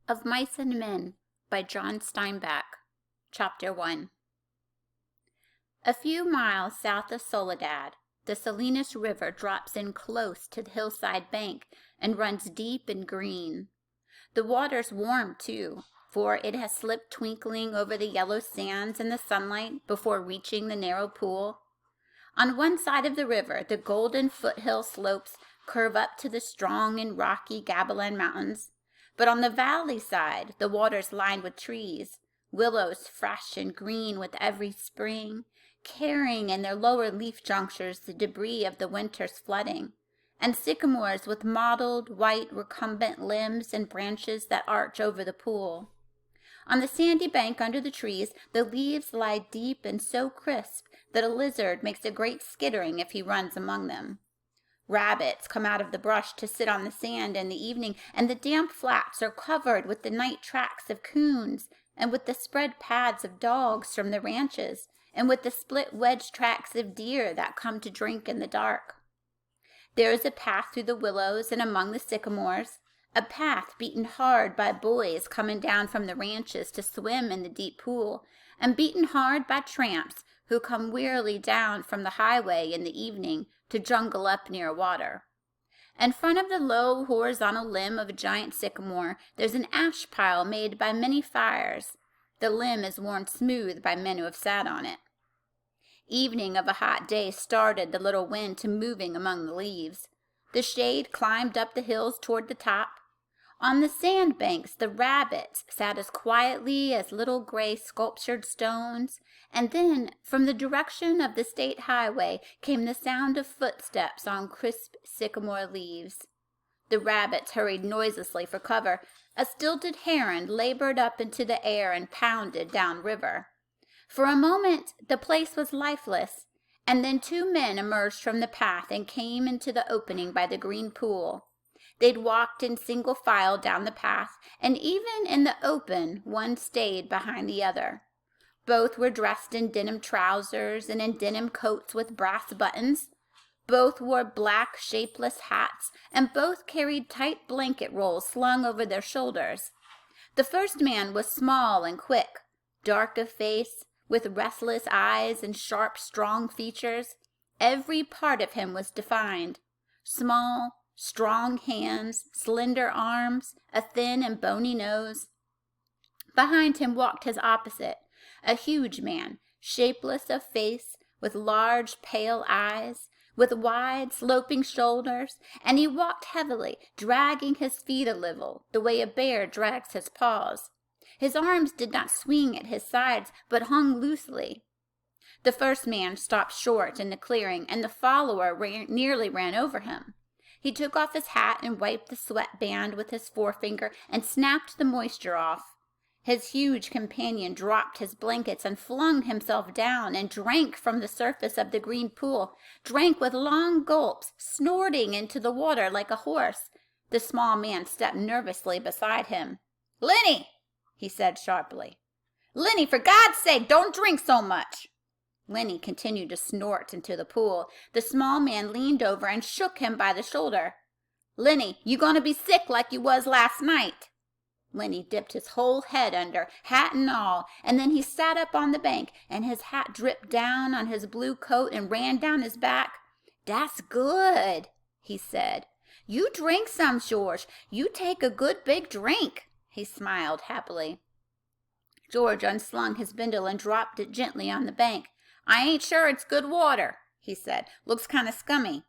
Of Mice and Men by John Steinbeck. Chapter 1. A few miles south of Soledad, the Salinas River drops in close to the hillside bank and runs deep and green. The water's warm, too, for it has slipped twinkling over the yellow sands in the sunlight before reaching the narrow pool. On one side of the river, the golden foothill slopes curve up to the strong and rocky Gabilan Mountains. But on the valley side, the water's lined with trees, willows fresh and green with every spring, carrying in their lower leaf junctures the debris of the winter's flooding, and sycamores with mottled, white, recumbent limbs and branches that arch over the pool. On the sandy bank under the trees, the leaves lie deep and so crisp that a lizard makes a great skittering if he runs among them. Rabbits come out of the brush to sit on the sand in the evening, and the damp flats are covered with the night tracks of coons, and with the spread pads of dogs from the ranches, and with the split wedge tracks of deer that come to drink in the dark. There is a path through the willows and among the sycamores, a path beaten hard by boys coming down from the ranches to swim in the deep pool, and beaten hard by tramps who come wearily down from the highway in the evening to jungle up near water. In front of the low horizontal limb of a giant sycamore, there's an ash pile made by many fires. The limb is worn smooth by men who have sat on it. Evening of a hot day started the little wind to moving among the leaves. The shade climbed up the hills toward the top. On the sandbanks, the rabbits sat as quietly as little gray sculptured stones, and then, from the direction of the state highway, came the sound of footsteps on crisp sycamore leaves. The rabbits hurried noiselessly for cover. A stilted heron labored up into the air and pounded downriver. For a moment, the place was lifeless, and then two men emerged from the path and came into the opening by the green pool. They'd walked in single file down the path, and even in the open, one stayed behind the other. Both were dressed in denim trousers and in denim coats with brass buttons. Both wore black, shapeless hats, and both carried tight blanket rolls slung over their shoulders. The first man was small and quick, dark of face, with restless eyes and sharp, strong features. Every part of him was defined. Small, strong hands, slender arms, a thin and bony nose. Behind him walked his opposite, a huge man, shapeless of face, with large, pale eyes, with wide, sloping shoulders, and he walked heavily, dragging his feet a little, the way a bear drags his paws. His arms did not swing at his sides, but hung loosely. The first man stopped short in the clearing, and the follower nearly ran over him. He took off his hat and wiped the sweat band with his forefinger and snapped the moisture off. His huge companion dropped his blankets and flung himself down and drank from the surface of the green pool, drank with long gulps, snorting into the water like a horse. The small man stepped nervously beside him. "Lenny!" he said sharply. "Lenny, for God's sake, don't drink so much!" Lenny continued to snort into the pool. The small man leaned over and shook him by the shoulder. "Lenny, you gonna be sick like you was last night." Lenny dipped his whole head under, hat and all, and then he sat up on the bank, and his hat dripped down on his blue coat and ran down his back. "That's good," he said. "You drink some, George. You take a good big drink." He smiled happily. George unslung his bindle and dropped it gently on the bank. "I ain't sure it's good water," he said. "Looks kind of scummy."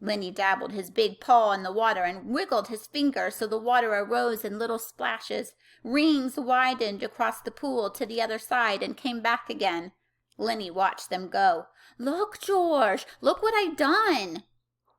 Lenny dabbled his big paw in the water and wiggled his fingers so the water arose in little splashes. Rings widened across the pool to the other side and came back again. Lenny watched them go. "Look, George, look what I done."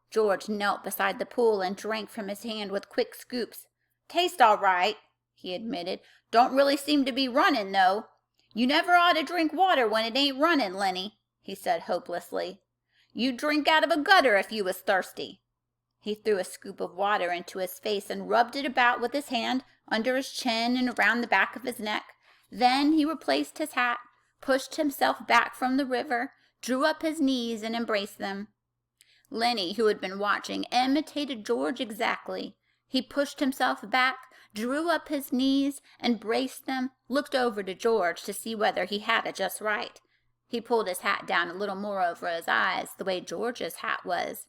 George knelt beside the pool and drank from his hand with quick scoops. "Tastes all right," he admitted. "Don't really seem to be running, though. You never ought to drink water when it ain't running, Lenny," he said hopelessly. "You'd drink out of a gutter if you was thirsty." He threw a scoop of water into his face and rubbed it about with his hand under his chin and around the back of his neck. Then he replaced his hat, pushed himself back from the river, drew up his knees and embraced them. Lenny, who had been watching, imitated George exactly. He pushed himself back, drew up his knees and braced them, looked over to George to see whether he had it just right. He pulled his hat down a little more over his eyes, the way George's hat was.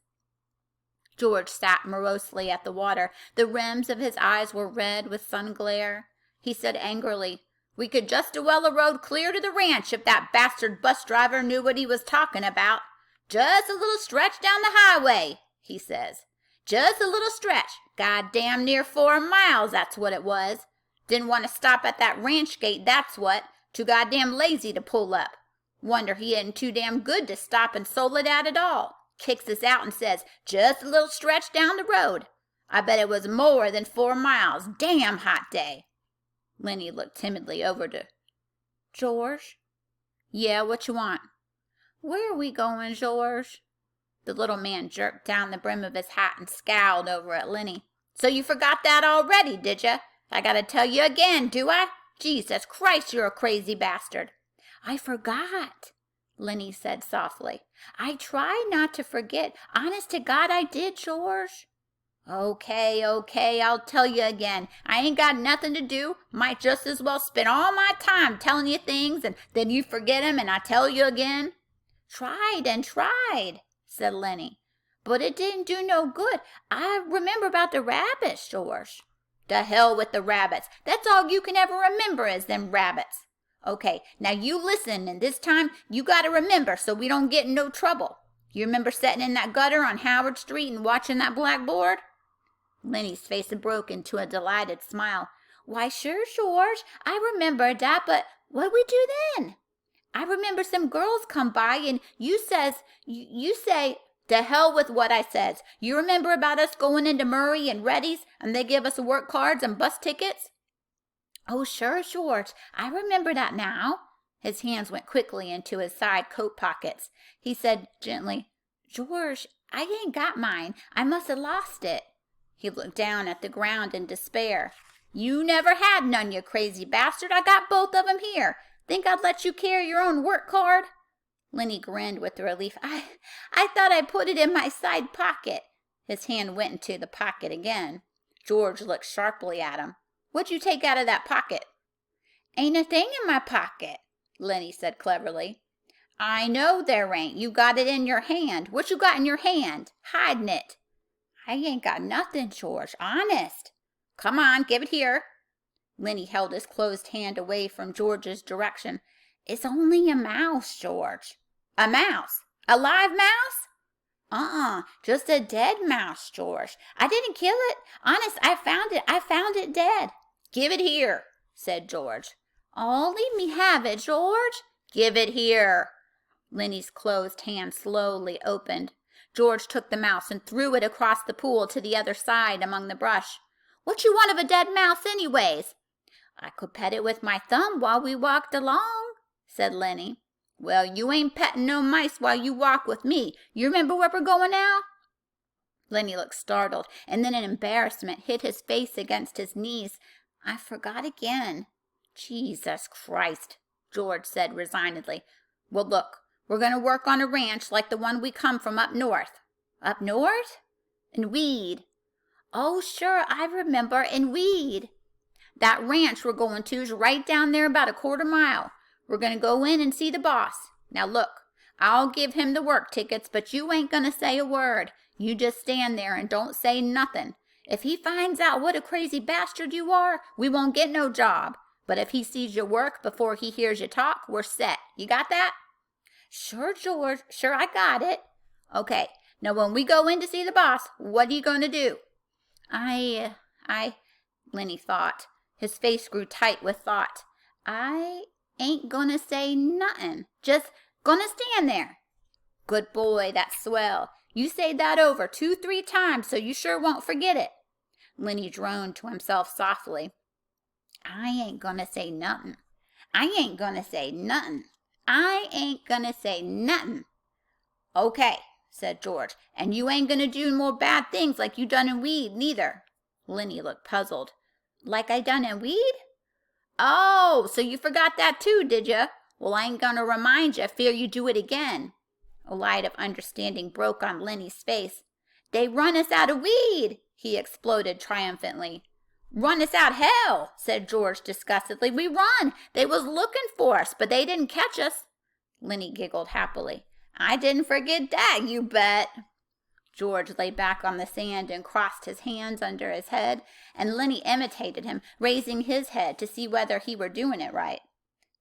George sat morosely at the water. The rims of his eyes were red with sun glare. He said angrily, "We could just as well have rode clear to the ranch if that bastard bus driver knew what he was talking about. Just a little stretch down the highway," he says. "Just a little stretch. Goddamn near 4 miles, that's what it was. Didn't want to stop at that ranch gate, that's what. Too goddamn lazy to pull up. Wonder he isn't too damn good to stop in Soledad at all. Kicks us out and says, just a little stretch down the road. I bet it was more than 4 miles. Damn hot day." Lenny looked timidly over to George. "Yeah, what you want?" "Where are we going, George?" The little man jerked down the brim of his hat and scowled over at Lenny. "So you forgot that already, did you? I gotta tell you again, do I? Jesus Christ, you're a crazy bastard." "I forgot," Lenny said softly. "I try not to forget. Honest to God, I did, George." Okay, I'll tell you again. I ain't got nothing to do. Might just as well spend all my time telling you things, and then you forget 'em, and I tell you again." "Tried and tried," said Lenny. "But it didn't do no good. I remember about the rabbits, George." "To hell with the rabbits. That's all you can ever remember is them rabbits. Okay, now you listen, and this time you gotta remember so we don't get in no trouble. You remember sitting in that gutter on Howard Street and watching that blackboard?" Lenny's face broke into a delighted smile. "Why, sure, George. I remember that, but what'd we do then?" "I remember some girls come by, and you say, to hell with what I says. You remember about us going into Murray and Reddy's, and they give us work cards and bus tickets?" "Oh, sure, George. I remember that now." His hands went quickly into his side coat pockets. He said gently, "George, I ain't got mine. I must have lost it." He looked down at the ground in despair. "You never had none, you crazy bastard. I got both of 'em here. Think I'd let you carry your own work card?" Lenny grinned with relief. I thought I put it in my side pocket." His hand went into the pocket again. George looked sharply at him. "What'd you take out of that pocket?" "Ain't a thing in my pocket," Lenny said cleverly. "I know there ain't. You got it in your hand. What you got in your hand? Hiding it." "I ain't got nothing, George. Honest." "Come on, give it here." Lenny held his closed hand away from George's direction. "It's only a mouse, George." "A mouse? A live mouse?" Just a dead mouse, George. I didn't kill it. Honest, I found it. I found it dead." "Give it here," said George. "Oh, leave me have it, George." "Give it here." Lenny's closed hand slowly opened. George took the mouse and threw it across the pool to the other side among the brush. "What you want of a dead mouse anyways?" "I could pet it with my thumb while we walked along," said Lenny. "Well, you ain't petting no mice while you walk with me. You remember where we're going now?" Lenny looked startled, and then in embarrassment hid his face against his knees. "I forgot again." "Jesus Christ," George said resignedly. "Well, look, we're going to work on a ranch like the one we come from up north." "Up north?" "In Weed." "Oh, sure, I remember, in Weed." "That ranch we're going to's right down there about a 1/4 mile. We're going to go in and see the boss. Now look, I'll give him the work tickets, but you ain't going to say a word. You just stand there and don't say nothing. If he finds out what a crazy bastard you are, we won't get no job. But if he sees your work before he hears you talk, we're set. You got that?" "Sure, George. Sure, I got it." "Okay. Now when we go in to see the boss, what are you going to do?" I, Lenny thought. His face grew tight with thought. "I ain't gonna say nothing. Just gonna stand there." "Good boy, that's swell. You say that over 2-3 times so you sure won't forget it." Lenny droned to himself softly. "I ain't gonna say nothing. I ain't gonna say nothing. I ain't gonna say nothing." "Okay," said George, "and you ain't gonna do more bad things like you done in Weed, neither." Lenny looked puzzled. "Like I done in Weed?" "Oh, so you forgot that too, did you? Well, I ain't gonna remind you, fear you do it again." A light of understanding broke on Lenny's face. "They run us out of Weed," he exploded triumphantly. "Run us out hell," said George disgustedly. "We run. They was looking for us, but they didn't catch us." Lenny giggled happily. "I didn't forget that, you bet." George lay back on the sand and crossed his hands under his head, and Lenny imitated him, raising his head to see whether he were doing it right.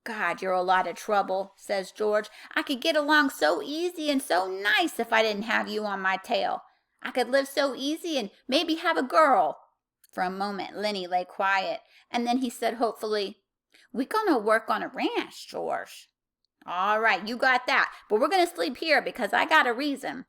"God, you're a lot of trouble," says George. "I could get along so easy and so nice if I didn't have you on my tail. I could live so easy and maybe have a girl." For a moment, Lenny lay quiet, and then he said hopefully, "We gonna work on a ranch, George." "All right, you got that, but we're gonna sleep here because I got a reason."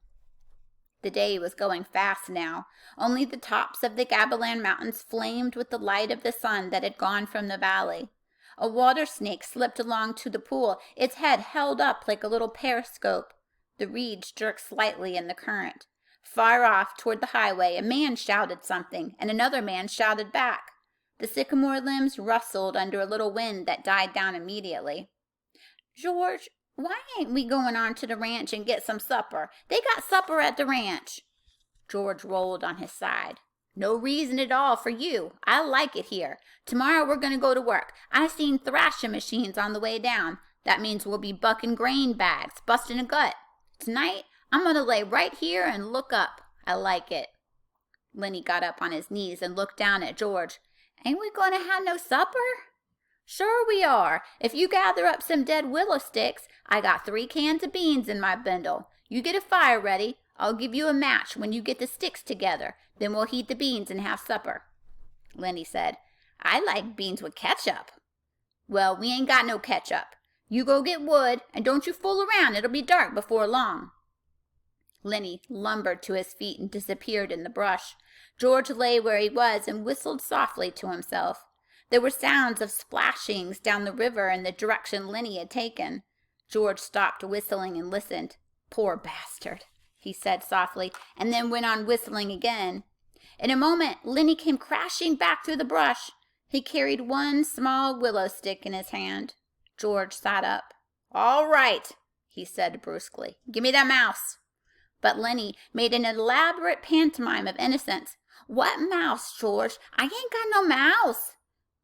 The day was going fast now. Only the tops of the Gabilan Mountains flamed with the light of the sun that had gone from the valley. A water snake slipped along to the pool, its head held up like a little periscope. The reeds jerked slightly in the current. Far off toward the highway, a man shouted something, and another man shouted back. The sycamore limbs rustled under a little wind that died down immediately. "George, why ain't we going on to the ranch and get some supper? They got supper at the ranch." George rolled on his side. "No reason at all for you. I like it here. Tomorrow we're going to go to work. I seen thrashing machines on the way down. That means we'll be bucking grain bags, busting a gut. Tonight, I'm going to lay right here and look up. I like it." Lenny got up on his knees and looked down at George. "Ain't we going to have no supper?" "Sure we are. If you gather up some dead willow sticks, I got 3 cans of beans in my bundle. You get a fire ready. I'll give you a match when you get the sticks together. Then we'll heat the beans and have supper." Lenny said, "I like beans with ketchup." "Well, we ain't got no ketchup. You go get wood, and don't you fool around. It'll be dark before long." Lenny lumbered to his feet and disappeared in the brush. George lay where he was and whistled softly to himself. There were sounds of splashings down the river in the direction Lenny had taken. George stopped whistling and listened. "Poor bastard," he said softly, and then went on whistling again. In a moment, Lenny came crashing back through the brush. He carried one small willow stick in his hand. George sat up. "All right," he said brusquely. "Give me that mouse." But Lenny made an elaborate pantomime of innocence. "What mouse, George? I ain't got no mouse."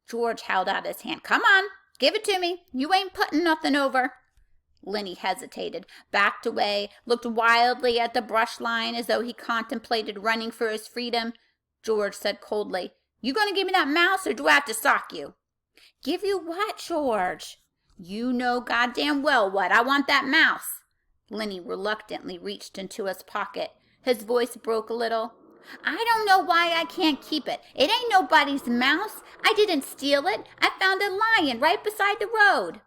George held out his hand. "Come on, give it to me. You ain't putting nothing over." Lenny hesitated, backed away, looked wildly at the brush line as though he contemplated running for his freedom. George said coldly, "You gonna give me that mouse or do I have to sock you?" "Give you what, George?" "You know goddamn well what. I want that mouse." Lenny reluctantly reached into his pocket. His voice broke a little. "I don't know why I can't keep it. It ain't nobody's mouse. I didn't steal it. I found it lying right beside the road."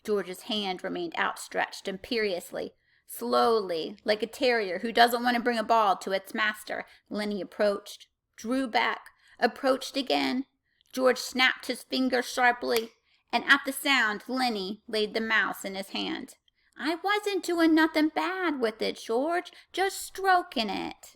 George's hand remained outstretched imperiously. Slowly, like a terrier who doesn't want to bring a ball to its master, Lenny approached, drew back, approached again. George snapped his fingers sharply, and at the sound, Lenny laid the mouse in his hand. "I wasn't doing nothing bad with it, George, just stroking it."